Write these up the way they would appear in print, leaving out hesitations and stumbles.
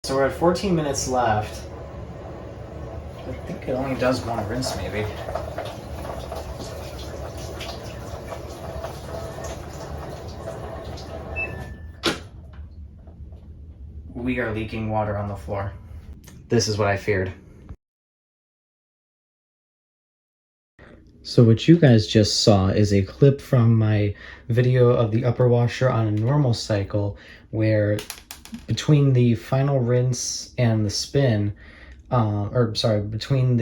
So we're at 14 minutes left. I think it only does one rinse, maybe. We are leaking water on the floor. This is what I feared. So what you guys just saw is a clip from my video of the upper washer on a normal cycle, where between the final rinse and the spin, between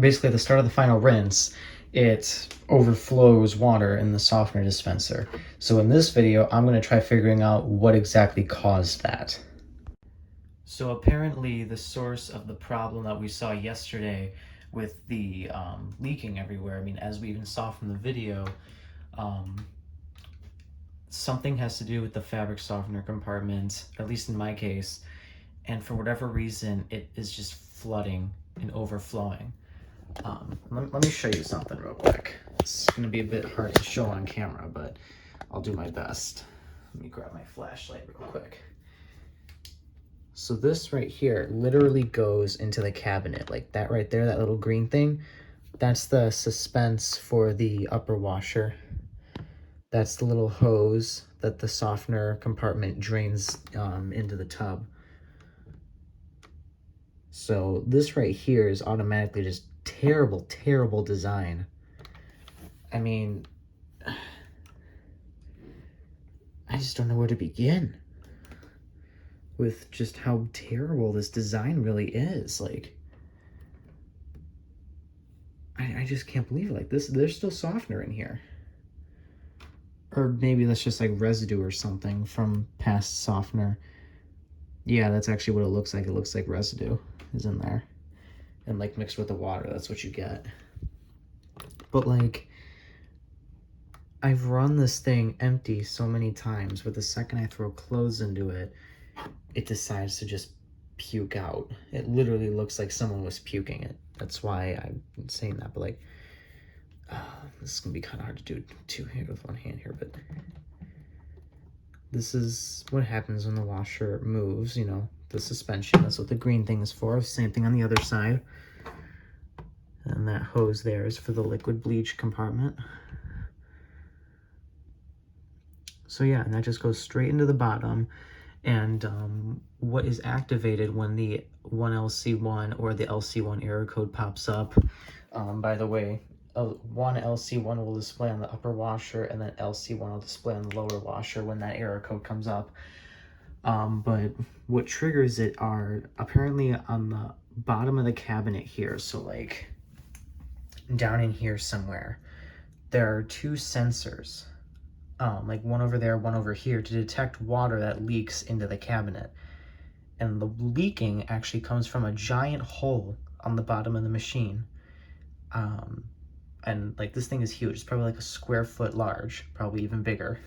basically the start of the final rinse, it overflows water in the softener dispenser. So in this video, I'm going to try figuring out what exactly caused that. So apparently the source of the problem that we saw yesterday with the leaking everywhere, I mean, as we even saw from the video, something has to do with the fabric softener compartment, at least in my case, and for whatever reason, it is just flooding and overflowing. Let me show you something real quick. It's going to be a bit hard to show on camera, but I'll do my best. Let me grab my flashlight real quick. So this right here literally goes into the cabinet, like that right there, that little green thing. That's the suspense for the upper washer. That's the little hose that the softener compartment drains into the tub. So this right here is automatically just terrible, terrible design. I mean, I just don't know where to begin with just how terrible this design really is. Like, I just can't believe it. Like this, there's still softener in here. Or maybe that's just like residue or something from past softener. Yeah, that's actually what it looks like. It looks like residue is in there. And like mixed with the water, that's what you get. But like, I've run this thing empty so many times, but the second I throw clothes into it, it decides to just puke out. It literally looks like someone was puking it. That's why I'm saying that, but like, this is gonna be kind of hard to do two here with one hand here, but this is what happens when the washer moves, you know, the suspension. That's what the green thing is for. Same thing on the other side. And that hose there is for the liquid bleach compartment. So yeah, and that just goes straight into the bottom. And what is activated when the 1LC1 or the LC1 error code pops up, by the way, one LC1 will display on the upper washer, and then LC1 will display on the lower washer when that error code comes up. But what triggers it are apparently on the bottom of the cabinet here. So like down in here somewhere, there are two sensors, like one over there, one over here, to detect water that leaks into the cabinet. And the leaking actually comes from a giant hole on the bottom of the machine. And like this thing is huge. It's probably like a square foot large, probably even bigger.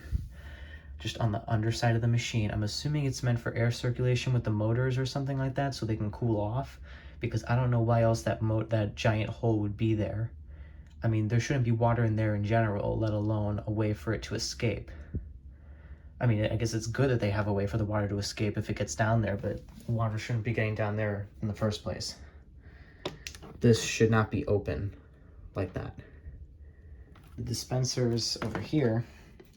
Just on the underside of the machine. I'm assuming it's meant for air circulation with the motors or something like that, so they can cool off, because I don't know why else that giant hole would be there. I mean, there shouldn't be water in there in general, let alone a way for it to escape. I mean, I guess it's good that they have a way for the water to escape if it gets down there, but water shouldn't be getting down there in the first place. This should not be open like that. The dispensers over here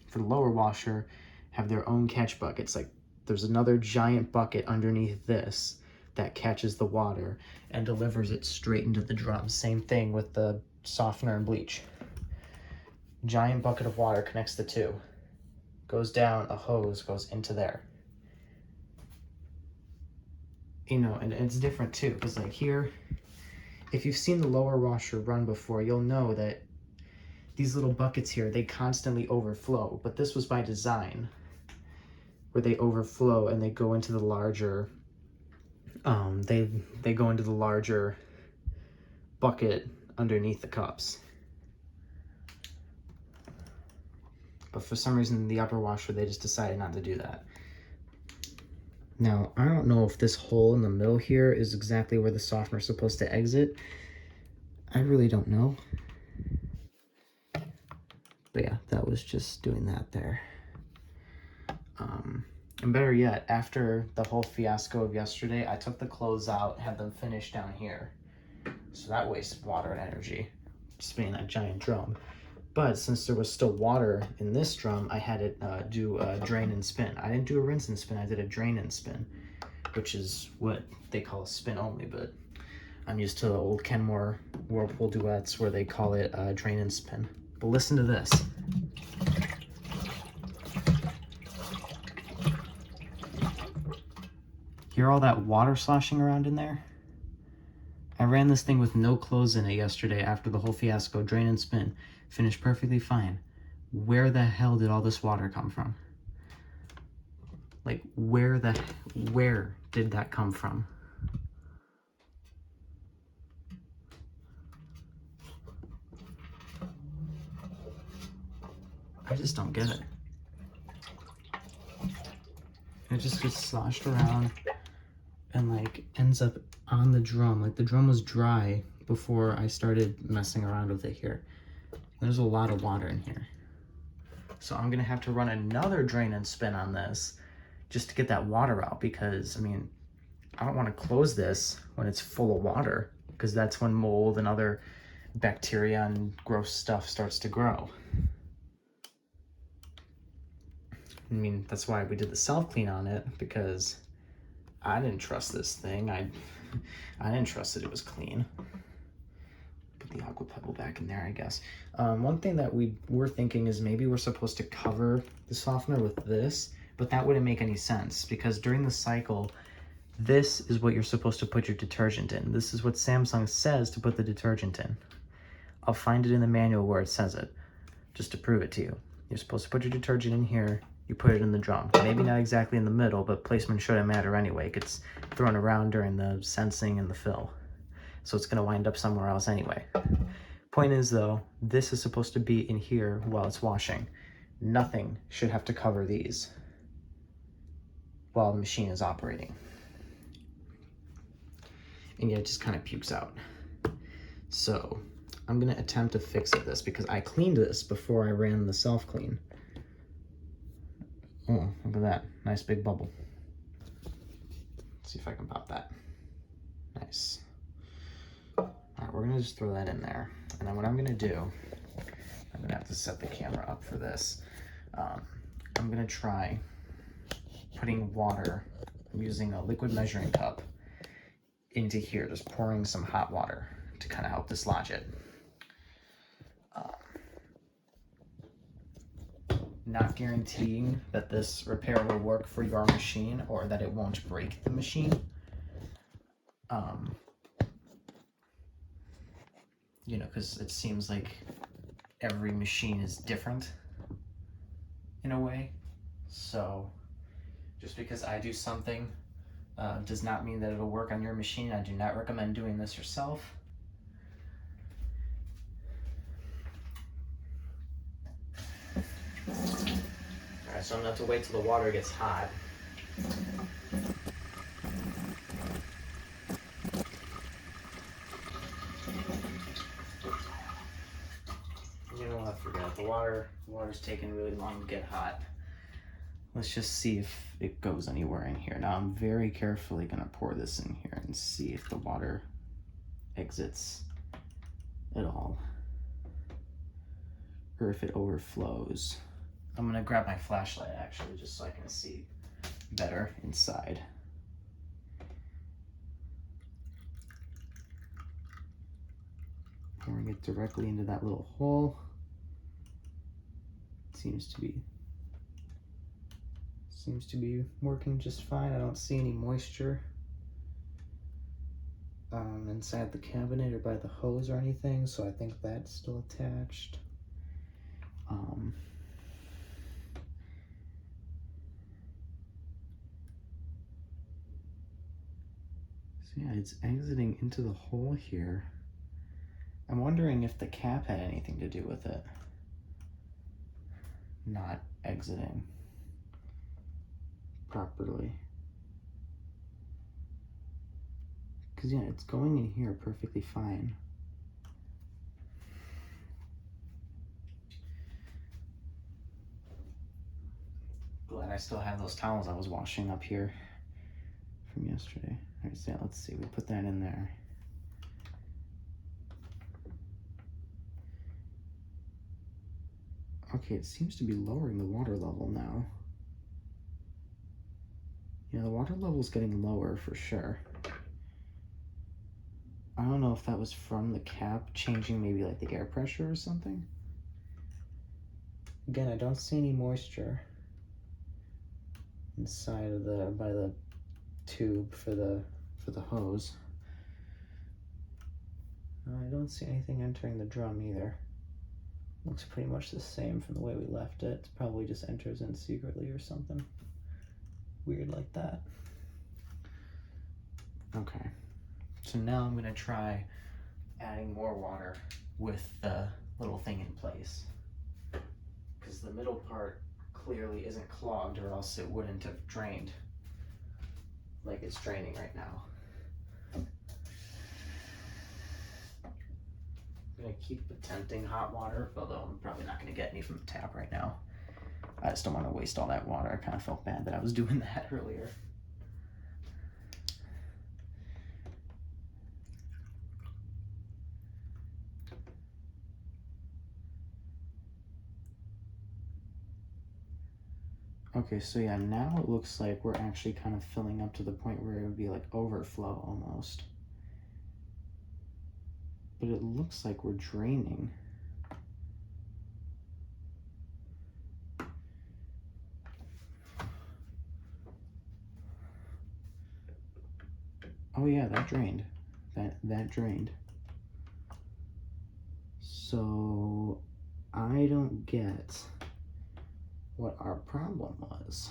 for the lower washer have their own catch buckets. Like there's another giant bucket underneath this that catches the water and delivers it straight into the drum. Same thing with the softener and bleach. Giant bucket of water connects the two. Goes down, a hose goes into there. You know, and it's different too, because like here, if you've seen the lower washer run before, you'll know that these little buckets here, they constantly overflow, but this was by design, where they overflow and they go into the larger, they go into the larger bucket underneath the cups. But for some reason, the upper washer, they just decided not to do that. Now, I don't know if this hole in the middle here is exactly where the softener is supposed to exit. I really don't know. But yeah, that was just doing that there. And better yet, after the whole fiasco of yesterday, I took the clothes out, had them finished down here. So that wastes water and energy, spinning that giant drum. But since there was still water in this drum, I had it do a drain and spin. I didn't do a rinse and spin, I did a drain and spin, which is what they call a spin only, but I'm used to the old Kenmore Whirlpool duets where they call it drain and spin. But listen to this. Hear all that water sloshing around in there? I ran this thing with no clothes in it yesterday after the whole fiasco, drain and spin. Finished perfectly fine. Where the hell did all this water come from? Like, where did that come from? I just don't get it. It just gets sloshed around and like ends up on the drum. Like the drum was dry before I started messing around with it here. There's a lot of water in here. So I'm gonna have to run another drain and spin on this just to get that water out, because I mean, I don't want to close this when it's full of water, because that's when mold and other bacteria and gross stuff starts to grow. I mean, that's why we did the self-clean on it, because I didn't trust this thing. I didn't trust that it was clean. Put the aqua pebble back in there, I guess. One thing that we were thinking is maybe we're supposed to cover the softener with this, but that wouldn't make any sense, because during the cycle, this is what you're supposed to put your detergent in. This is what Samsung says to put the detergent in. I'll find it in the manual where it says it, just to prove it to you. You're supposed to put your detergent in here, you put it in the drum. Maybe not exactly in the middle, but placement shouldn't matter anyway. It gets thrown around during the sensing and the fill. So it's gonna wind up somewhere else anyway. Point is though, this is supposed to be in here while it's washing. Nothing should have to cover these while the machine is operating. And yet it just kind of pukes out. So I'm gonna attempt to fix this, because I cleaned this before I ran the self-clean. Oh, look at that, nice big bubble. Let's see if I can pop that. Nice. All right, we're gonna just throw that in there. And then what I'm gonna do, I'm gonna have to set the camera up for this. I'm gonna try putting water, I'm using a liquid measuring cup, into here, just pouring some hot water to kind of help dislodge it. Not guaranteeing that this repair will work for your machine or that it won't break the machine. You know, because it seems like every machine is different in a way. So just because I do something does not mean that it'll work on your machine. I do not recommend doing this yourself. Alright, so I'm gonna have to wait till the water gets hot. You know what, forget it. The water's taking really long to get hot. Let's just see if it goes anywhere in here. Now I'm very carefully gonna pour this in here and see if the water exits at all, or if it overflows. I'm gonna grab my flashlight actually, just so I can see better inside. Pouring it directly into that little hole. Seems to be working just fine. I don't see any moisture inside the cabinet or by the hose or anything, so I think that's still attached. So yeah, it's exiting into the hole here. I'm wondering if the cap had anything to do with it not exiting properly. Because yeah, it's going in here perfectly fine. Glad I still have those towels I was washing up here from yesterday. All right, so yeah, let's see, we put that in there. Okay, it seems to be lowering the water level now. Yeah, the water level's getting lower for sure. I don't know if that was from the cap changing maybe like the air pressure or something. Again, I don't see any moisture inside of by the tube for the hose. I don't see anything entering the drum either. Looks pretty much the same from the way we left it. It probably just enters in secretly or something weird like that. Okay, so now I'm gonna try adding more water with the little thing in place, because the middle part clearly isn't clogged, or else it wouldn't have drained like it's draining right now. I'm gonna keep attempting hot water, although I'm probably not gonna get any from the tap right now. I just don't want to waste all that water. I kind of felt bad that I was doing that earlier. Okay, so yeah, now it looks like we're actually kind of filling up to the point where it would be like overflow almost. But it looks like we're draining. Oh yeah, that drained. That drained. So I don't get what our problem was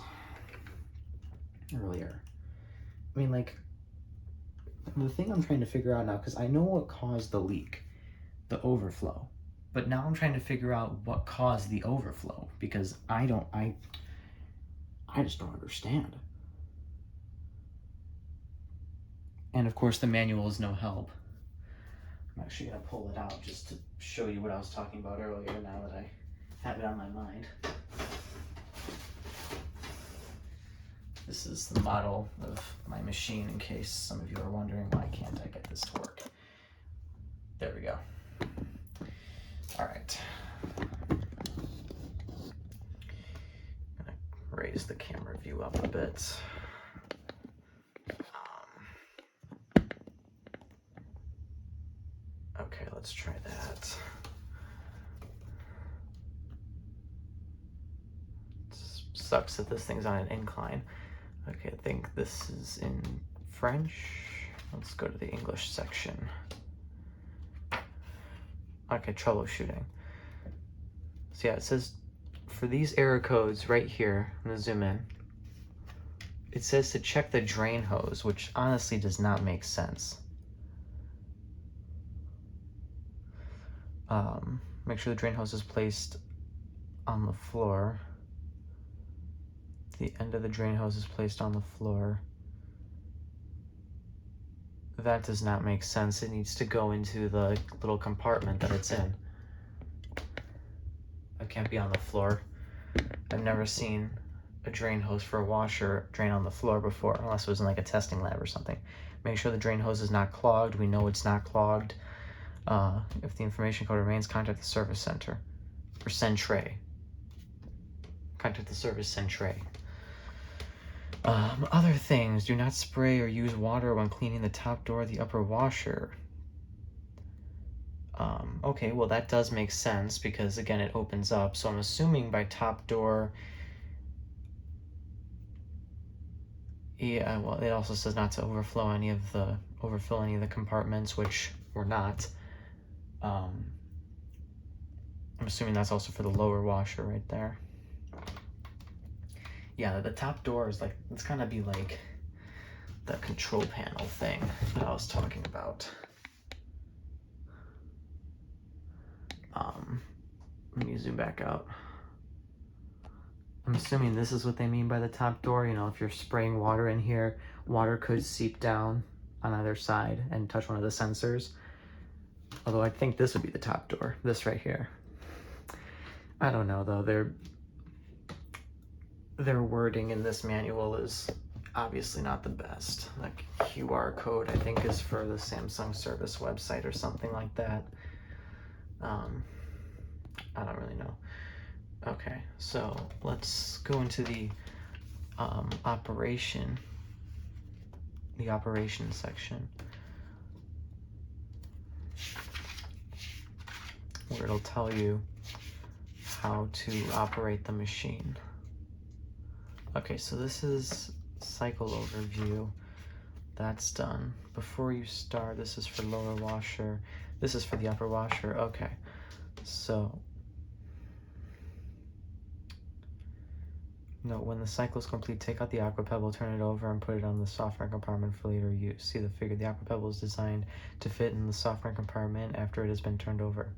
earlier. I mean, like, the thing I'm trying to figure out now, because I know what caused the leak, the overflow, but now I'm trying to figure out what caused the overflow, because I just don't understand. And of course the manual is no help. I'm actually gonna pull it out just to show you what I was talking about earlier now that I have it on my mind. This is the model of my machine, in case some of you are wondering why can't I get this to work. There we go. All right. I'm gonna raise the camera view up a bit. Okay, let's try that. It sucks that this thing's on an incline. Okay, I think this is in French. Let's go to the English section. Okay, troubleshooting. So yeah, it says for these error codes right here, I'm gonna zoom in. It says to check the drain hose, which honestly does not make sense. Make sure the drain hose is placed on the floor. The end of the drain hose is placed on the floor. That does not make sense. It needs to go into the little compartment that it's in. It can't be on the floor. I've never seen a drain hose for a washer drain on the floor before, unless it was in like a testing lab or something. Make sure the drain hose is not clogged. We know it's not clogged. If the information code remains, contact the service center or send tray. Contact the service, send tray. Other things, do not spray or use water when cleaning the top door of the upper washer. Okay, well that does make sense because again it opens up, so I'm assuming by top door, yeah, well it also says not to overfill any of the compartments, which we're not. I'm assuming that's also for the lower washer right there. Yeah, the top door is like, it's gonna be like the control panel thing that I was talking about. Let me zoom back out. I'm assuming this is what they mean by the top door. You know, if you're spraying water in here, water could seep down on either side and touch one of the sensors. Although I think this would be the top door, this right here. I don't know though, their wording in this manual is obviously not the best. Like QR code, I think, is for the Samsung service website or something like that. I don't really know. Okay, so let's go into the operation section, where it'll tell you how to operate the machine. Okay, so this is cycle overview. That's done. Before you start, this is for lower washer. This is for the upper washer. Okay, so note, when the cycle is complete, take out the aqua pebble, turn it over, and put it on the softener compartment for later use. See the figure. The aqua pebble is designed to fit in the softener compartment after it has been turned over.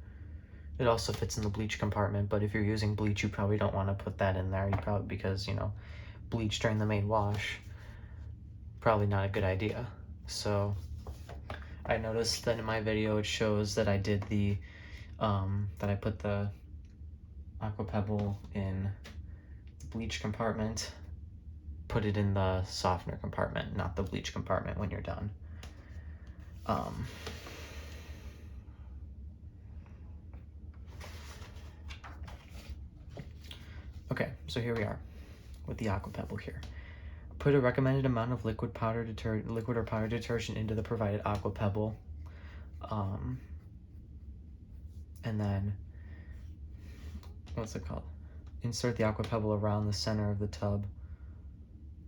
It also fits in the bleach compartment, but if you're using bleach, you probably don't want to put that in there. You probably, because, you know, bleach during the main wash, probably not a good idea. So I noticed that in my video it shows that I did the that I put the aqua pebble in the bleach compartment, put it in the softener compartment, not the bleach compartment when you're done. Okay, so here we are with the aqua pebble here. Put a recommended amount of liquid or powder detergent into the provided aqua pebble, and then what's it called? Insert the aqua pebble around the center of the tub,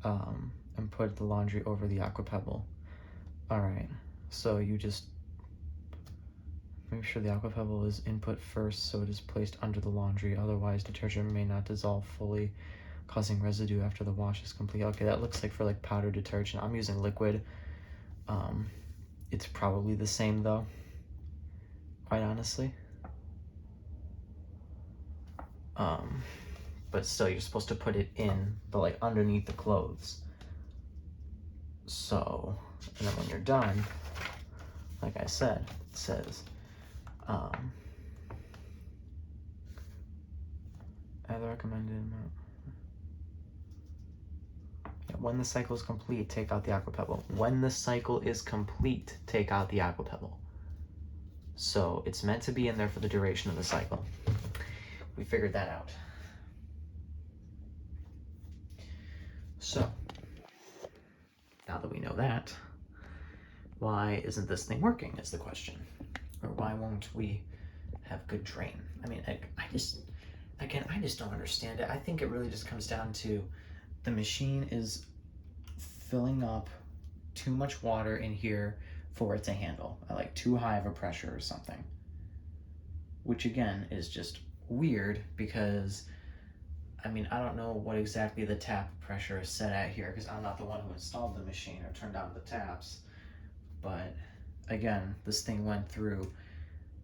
and put the laundry over the aqua pebble. All right, so you just make sure the aqua pebble is input first, so it is placed under the laundry. Otherwise, detergent may not dissolve fully, causing residue after the wash is complete. Okay, that looks like for like powder detergent. I'm using liquid. It's probably the same though, quite honestly. But still, you're supposed to put it in, but like underneath the clothes. So, and then when you're done, like I said, it says, add the recommended amount. Yeah, when the cycle is complete, take out the aqua pebble. When the cycle is complete, take out the aqua pebble. So it's meant to be in there for the duration of the cycle. We figured that out. So, now that we know that, why isn't this thing working is the question. Or why won't we have good drain? I mean, I just don't understand it. I think it really just comes down to the machine is filling up too much water in here for it to handle, like too high of a pressure or something. Which again is just weird because, I mean, I don't know what exactly the tap pressure is set at here because I'm not the one who installed the machine or turned on the taps. But again, this thing went through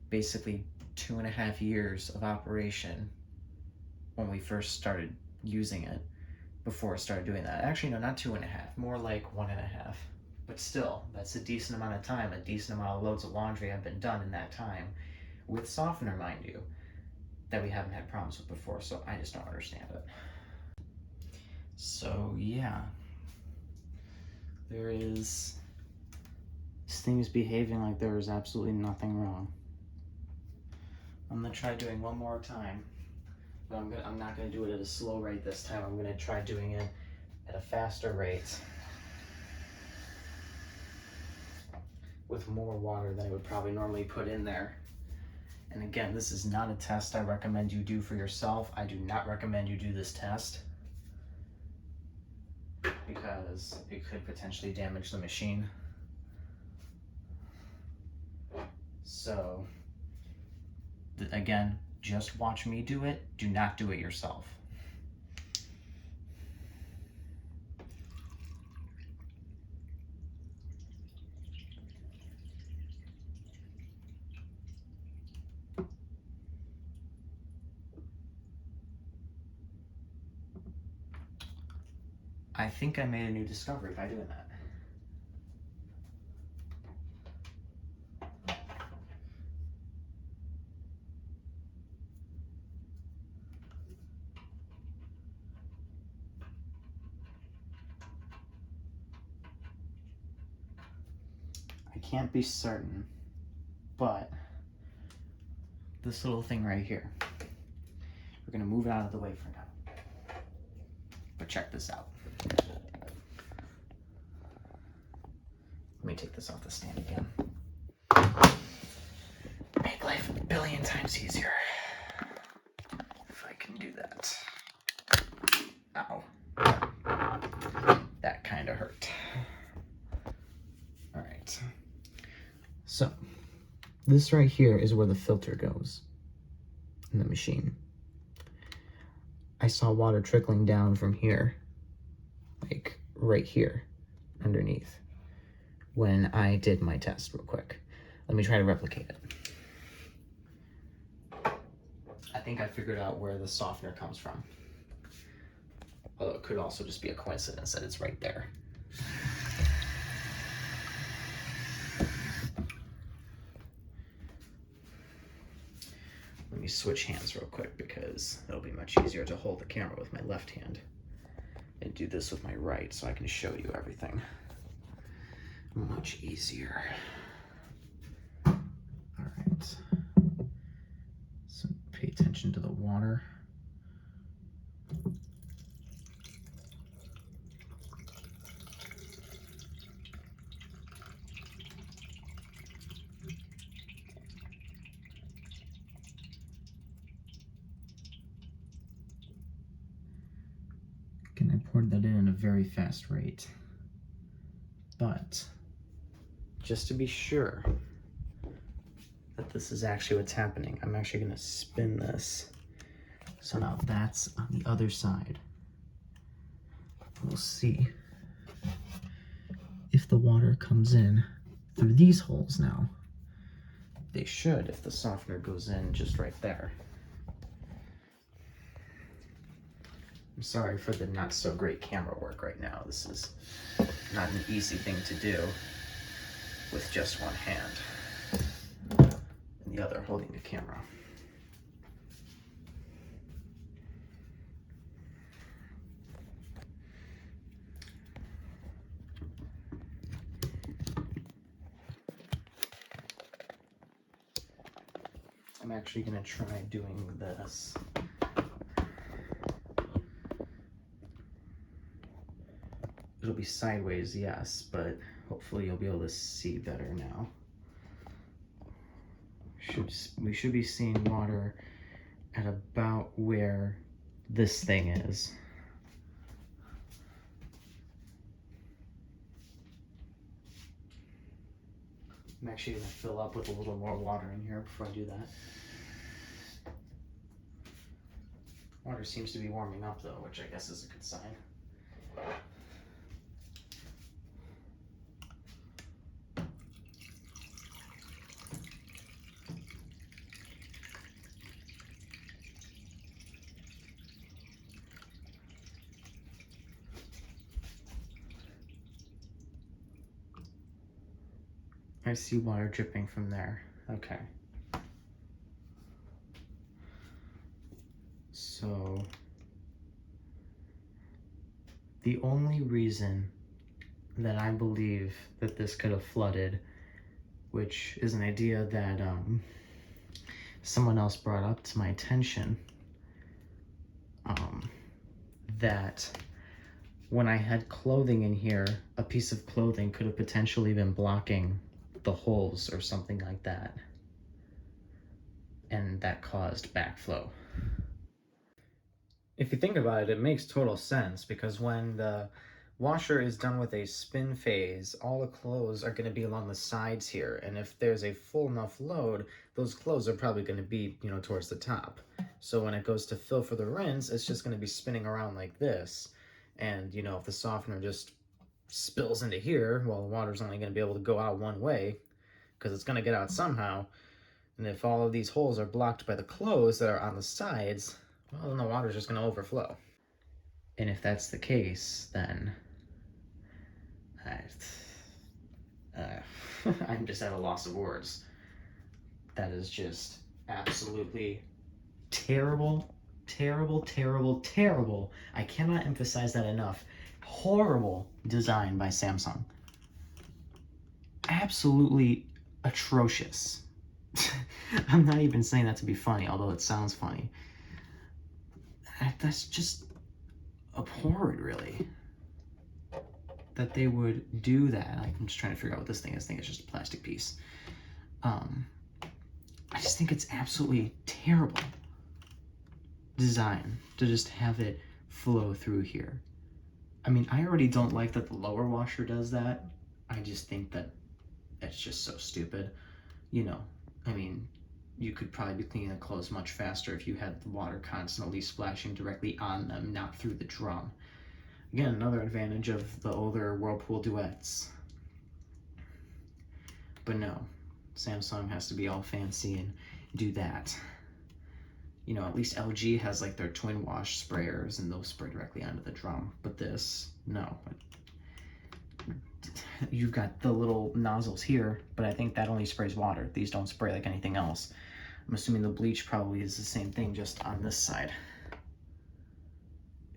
basically 2.5 years of operation when we first started using it, before it started doing that. Actually, no, not 2.5, more like 1.5. But still, that's a decent amount of time. A decent amount of loads of laundry have been done in that time, with softener, mind you, that we haven't had problems with before. So I just don't understand it. So yeah, this thing is behaving like there is absolutely nothing wrong. I'm gonna try doing one more time, but I'm not gonna do it at a slow rate this time. I'm gonna try doing it at a faster rate with more water than I would probably normally put in there. And again, this is not a test I recommend you do for yourself. I do not recommend you do this test because it could potentially damage the machine. So again, just watch me do it. Do not do it yourself. I think I made a new discovery by doing that. I can't be certain, but this little thing right here, we're gonna move it out of the way for now. But check this out. Let me take this off the stand again. Make life a billion times easier. If I can do that. Ow. That kind of hurt. All right. So, this right here is where the filter goes in the machine. I saw water trickling down from here, like right here, underneath, when I did my test real quick. Let me try to replicate it. I think I figured out where the softener comes from. Although it could also just be a coincidence that it's right there. Let me switch hands real quick because it'll be much easier to hold the camera with my left hand and do this with my right so I can show you everything. Much easier. All right. So pay attention to the water. Again, I poured that in at a very fast rate. But just to be sure that this is actually what's happening, I'm actually going to spin this. So now that's on the other side. We'll see if the water comes in through these holes now. They should if the softener goes in just right there. I'm sorry for the not so great camera work right now. This is not an easy thing to do with just one hand and the other holding the camera. I'm actually going to try doing this. It'll be sideways, yes, but hopefully you'll be able to see better now. We should be seeing water at about where this thing is. I'm actually going to fill up with a little more water in here before I do that. Water seems to be warming up though, which I guess is a good sign. I see water dripping from there. Okay. So the only reason that I believe that this could have flooded, which is an idea that someone else brought up to my attention, that when I had clothing in here, a piece of clothing could have potentially been blocking the holes or something like that, and that caused backflow. If you think about it, it makes total sense, because when the washer is done with a spin phase, all the clothes are going to be along the sides here, and if there's a full enough load, those clothes are probably going to be, towards the top. So when it goes to fill for the rinse, it's just going to be spinning around like this, and if the softener just spills into here, well, the water's only going to be able to go out one way, because it's going to get out somehow. And if all of these holes are blocked by the clothes that are on the sides, well, then the water's just going to overflow. And if that's the case, then I'm just at a loss of words. That is just absolutely terrible, terrible, terrible, terrible. I cannot emphasize that enough. Horrible design by Samsung. absolutely atrocious. I'm not even saying that to be funny, although it sounds funny. That's just abhorrent, really, that they would do that. Like, I'm just trying to figure out what this thing is. I think it's just a plastic piece. I just think it's absolutely terrible design to just have it flow through here. I mean, I already don't like that the lower washer does that. I just think that it's just so stupid. You know, I mean, you could probably be cleaning the clothes much faster if you had the water constantly splashing directly on them, not through the drum. Again, another advantage of the older Whirlpool Duets. But no, Samsung has to be all fancy and do that. You know, at least LG has like their twin wash sprayers and those spray directly onto the drum. But this, no. You've got the little nozzles here, but I think that only sprays water. These don't spray like anything else. I'm assuming the bleach probably is the same thing, just on this side.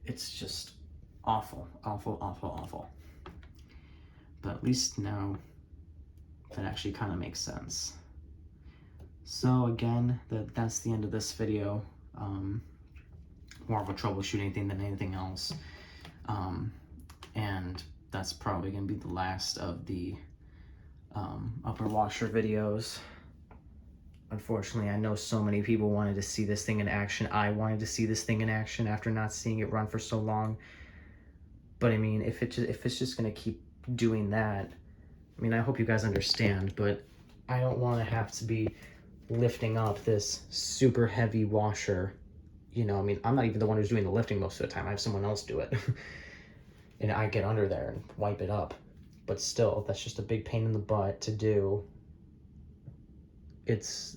It's just awful, awful, awful, awful. But at least now that actually kind of makes sense. So again, that's the end of this video. More of a troubleshooting thing than anything else. And that's probably going to be the last of the upper washer videos. Unfortunately, I know so many people wanted to see this thing in action. I wanted to see this thing in action after not seeing it run for so long. But I mean, if it's just going to keep doing that, I mean, I hope you guys understand, but I don't want to have to be lifting up this super heavy washer. You know, I mean, I'm not even the one who's doing the lifting most of the time. I have someone else do it. And I get under there and wipe it up. But still, that's just a big pain in the butt to do. It's...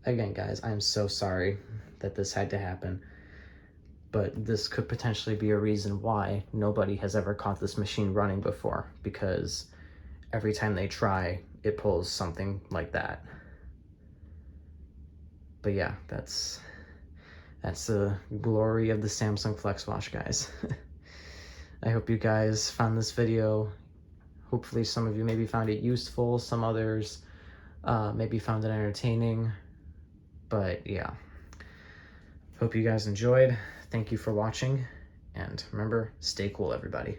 Again, guys, I'm so sorry that this had to happen. But this could potentially be a reason why nobody has ever caught this machine running before. Because every time they try, it pulls something like that. But yeah, that's the glory of the Samsung Flexwash, guys. I hope you guys found this video. Hopefully some of you maybe found it useful, some others maybe found it entertaining. But yeah, hope you guys enjoyed. Thank you for watching, and remember, stay cool, everybody.